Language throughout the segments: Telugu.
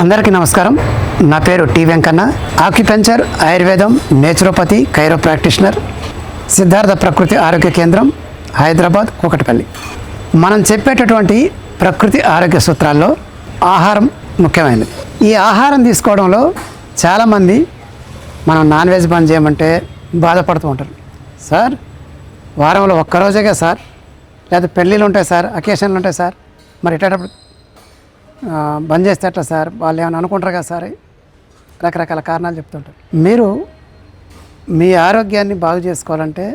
అందరికీ నమస్కారం. నా పేరు టి వెంకన్న. ఆక్యుపెంచర్, ఆయుర్వేదం, నేచురోపతి, కైరో ప్రాక్టీషనర్, సిద్ధార్థ ప్రకృతి ఆరోగ్య కేంద్రం, హైదరాబాద్, కూకట్పల్లి. మనం చెప్పేటటువంటి ప్రకృతి ఆరోగ్య సూత్రాల్లో ఆహారం ముఖ్యమైనది. ఈ ఆహారం తీసుకోవడంలో చాలామంది మనం నాన్ వెజ్ బంద్ చేయమంటే బాధపడుతూ ఉంటారు. సార్, వారంలో ఒక్కరోజేగా సార్, లేదా పెళ్ళిళ్ళు ఉంటాయి సార్, అకేషన్లు ఉంటాయి సార్, మరి ఇట్టేటప్పుడు బంద్ చేస్తే ఎట్లా సార్, వాళ్ళు ఏమైనా అనుకుంటారు కదా సార్, రకరకాల కారణాలు చెప్తుంటారు. మీరు మీ ఆరోగ్యాన్ని బాగు చేసుకోవాలంటే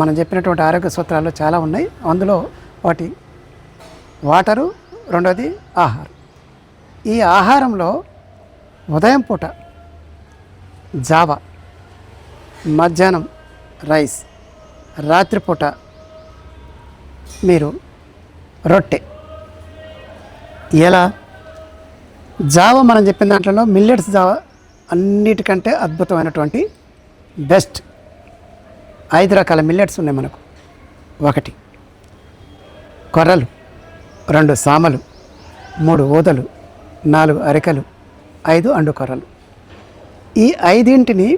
మనం చెప్పినటువంటి ఆరోగ్య సూత్రాల్లో చాలా ఉన్నాయి. అందులో ఒకటి వాటరు, రెండోది ఆహారం. ఈ ఆహారంలో ఉదయం పూట జావా, మధ్యాహ్నం రైస్, రాత్రిపూట మీరు రొట్టె. ఎలా? జావా మనం చెప్పిన దాంట్లో మిల్లెట్స్ జావా అన్నిటికంటే అద్భుతమైనటువంటి బెస్ట్. 5 రకాల మిల్లెట్స్ ఉన్నాయి మనకు. 1 కొర్రలు, 2 సామలు, 3 ఊదలు, 4 అరికలు, 5 అండు కొర్రలు. ఈ 5ంటిని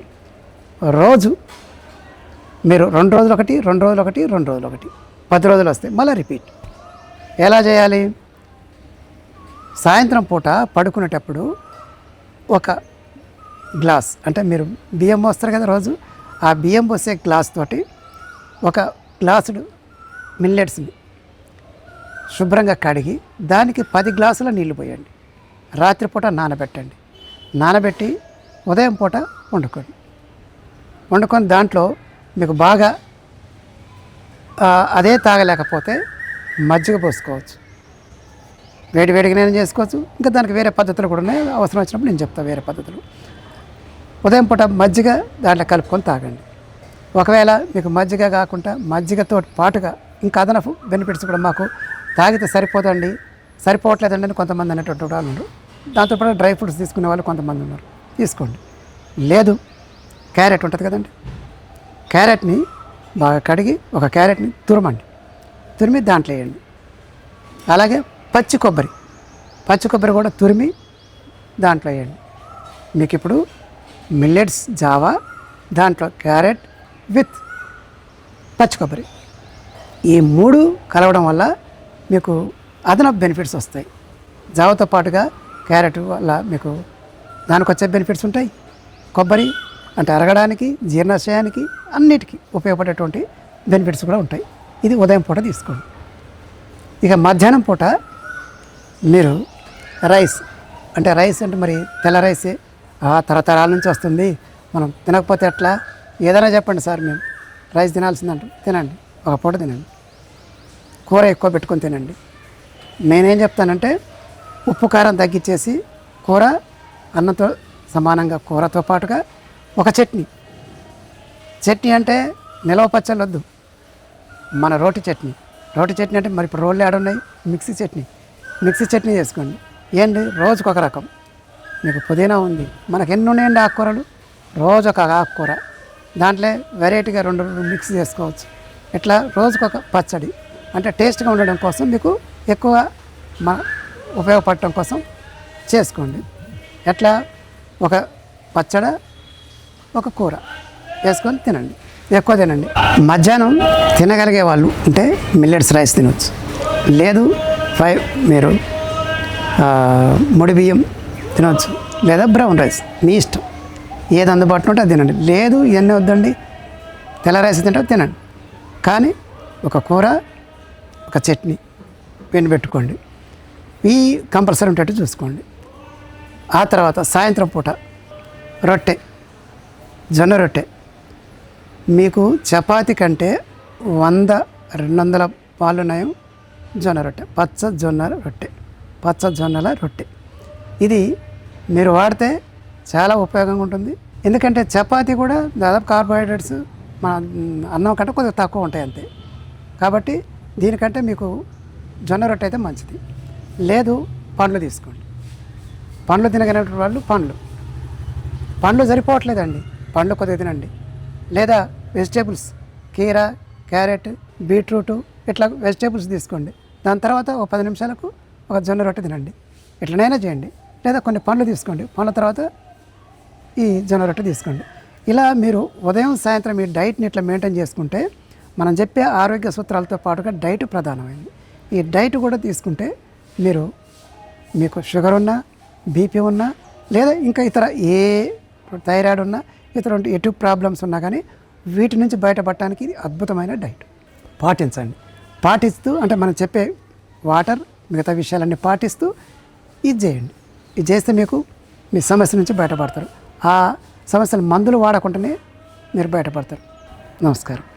రోజు మీరు 2 రోజులు ఒకటి, 2 రోజులు ఒకటి, 2 రోజులు ఒకటి, 10 రోజులు వస్తాయి. మళ్ళీ రిపీట్. ఎలా చేయాలి? సాయంత్రం పూట పడుకునేటప్పుడు ఒక గ్లాస్, అంటే మీరు బియ్యం పోస్తారు కదా రోజు, ఆ బియ్యం పోసే గ్లాస్ తోటి ఒక గ్లాసుడు మిల్లెట్స్ని శుభ్రంగా కడిగి దానికి 10 గ్లాసుల నీళ్లు పోయండి. రాత్రిపూట నానబెట్టండి. నానబెట్టి ఉదయం పూట వండుకొని దాంట్లో మీకు బాగా అదే తాగలేకపోతే మజ్జిగ పోసుకోవచ్చు. వేడిగా నేను చేసుకోవచ్చు. ఇంకా దానికి వేరే పద్ధతులు కూడా ఉన్నాయి. అవసరం వచ్చినప్పుడు నేను చెప్తాను వేరే పద్ధతులు. ఉదయం పూట మజ్జిగ దాంట్లో కలుపుకొని తాగండి. ఒకవేళ మీకు మజ్జిగ కాకుండా మజ్జిగతో పాటుగా ఇంకా అదనపు బెనిఫిట్స్ కూడా మాకు తాగితే సరిపోవట్లేదండి అని కొంతమంది అనేటువంటి వాళ్ళు ఉన్నారు. దాంతోపాటు డ్రై ఫ్రూట్స్ తీసుకునే వాళ్ళు కొంతమంది ఉన్నారు. తీసుకోండి. లేదు, క్యారెట్ ఉంటుంది కదండి, క్యారెట్ని బాగా కడిగి ఒక క్యారెట్ని తురిమి దాంట్లో వేయండి. అలాగే పచ్చి కొబ్బరి కూడా తురిమి దాంట్లో వేయండి. మీకు ఇప్పుడు మిల్లెట్స్ జావా, దాంట్లో క్యారెట్ విత్ పచ్చి కొబ్బరి, ఈ 3 కలవడం వల్ల మీకు అదనపు బెనిఫిట్స్ వస్తాయి. జావాతో పాటుగా క్యారెట్ వల్ల మీకు దానికి వచ్చే బెనిఫిట్స్ ఉంటాయి. కొబ్బరి అంటే అరగడానికి, జీర్ణాశయానికి, అన్నిటికీ ఉపయోగపడేటువంటి బెనిఫిట్స్ కూడా ఉంటాయి. ఇది ఉదయం పూట తీసుకోండి. ఇక మధ్యాహ్నం పూట మీరు రైస్ అంటే మరి తెల్ల రైసే తరతరాల నుంచి వస్తుంది, మనం తినకపోతే ఎట్లా? ఏదైనా చెప్పండి సార్, మేము రైస్ తినాల్సిందంటూ తినండి. ఒక పూట తినండి. కూర ఎక్కువ పెట్టుకొని తినండి. నేనేం చెప్తానంటే ఉప్పు కారం తగ్గించేసి కూర అన్నంతో సమానంగా, కూరతో పాటుగా ఒక చట్నీ అంటే నిలవ పచ్చళ్ళు వద్దు, మన రోటి చట్నీ అంటే మరి ఇప్పుడు రోళ్ళు ఆడున్నాయి. మిక్సీ చట్నీ చేసుకోండి. ఏంటి, రోజుకొక రకం. మీకు పుదీనా ఉంది, మనకు ఎన్ని ఉన్నాయండి ఆకుకూరలు, రోజొక ఆకుకూర, దాంట్లో వెరైటీగా 2 మిక్స్ చేసుకోవచ్చు. ఇట్లా రోజుకొక పచ్చడి, అంటే టేస్ట్గా ఉండడం కోసం, మీకు ఎక్కువ ఉపయోగపడటం కోసం చేసుకోండి. ఎట్లా? ఒక పచ్చడి, ఒక కూర వేసుకొని తినండి. ఎక్కువ తినండి. మధ్యాహ్నం తినగలిగే వాళ్ళు అంటే మిల్లెట్స్ రైస్ తినవచ్చు. లేదు, మీరు ముడి బియ్యం తినవచ్చు, లేదా బ్రౌన్ రైస్, మీ ఇష్టం. ఏది అందుబాటులో ఉంటే అది తినండి. లేదు, ఇవన్నీ వద్దండి, తెల్ల రైస్ తినండి. కానీ ఒక కూర, ఒక చట్నీ పెట్టుకోండి. ఈ కంపల్సరీ ఉండేట్టు చూసుకోండి. ఆ తర్వాత సాయంత్రం పూట జొన్న రొట్టె. మీకు చపాతి కంటే 100-200 పాలు నయం జొన్న రొట్టె, పచ్చ జొన్నల రొట్టె. ఇది మీరు వాడితే చాలా ఉపయోగంగా ఉంటుంది. ఎందుకంటే చపాతీ కూడా దాదాపు కార్బోహైడ్రేట్స్ మన అన్నం కంటే కొద్దిగా తక్కువ ఉంటాయి అంతే. కాబట్టి దీనికంటే మీకు జొన్న రొట్టె అయితే మంచిది. లేదు, పండ్లు తీసుకోండి. పండ్లు తినగలిగిన వాళ్ళు పండ్లు సరిపోవట్లేదండి, పండ్లు కొద్దిగా తినండి. లేదా వెజిటేబుల్స్, కీర, క్యారెట్, బీట్రూటు, ఇట్లా వెజిటేబుల్స్ తీసుకోండి. దాని తర్వాత ఒక 10 నిమిషాలకు ఒక జొన్న రొట్టె తినండి. ఎట్లనైనా చేయండి. లేదా కొన్ని పండ్లు తీసుకోండి, పండ్ల తర్వాత ఈ జొన్న రొట్టె తీసుకోండి. ఇలా మీరు ఉదయం సాయంత్రం ఈ డైట్ని ఇట్లా మెయింటైన్ చేసుకుంటే మనం చెప్పే ఆరోగ్య సూత్రాలతో పాటుగా డైట్ ప్రధానమైంది. ఈ డైట్ కూడా తీసుకుంటే మీకు షుగర్ ఉన్నా, బీపీ ఉన్నా, లేదా ఇంకా ఇతర ఏ థైరాయిడ్ ఉన్నా, ఇతర ఎటు ప్రాబ్లమ్స్ ఉన్నా కానీ వీటి నుంచి బయటపడటానికి ఇది అద్భుతమైన డైట్. పాటించండి. పాటిస్తూ అంటే మనం చెప్పే వాటర్ మిగతా విషయాలన్నీ పాటిస్తూ ఇది చేయండి. ఇది చేస్తే మీ సమస్య నుంచి బయటపడతారు. ఆ సమస్యలు మందులు వాడకుండానే మీరు బయటపడతారు. నమస్కారం.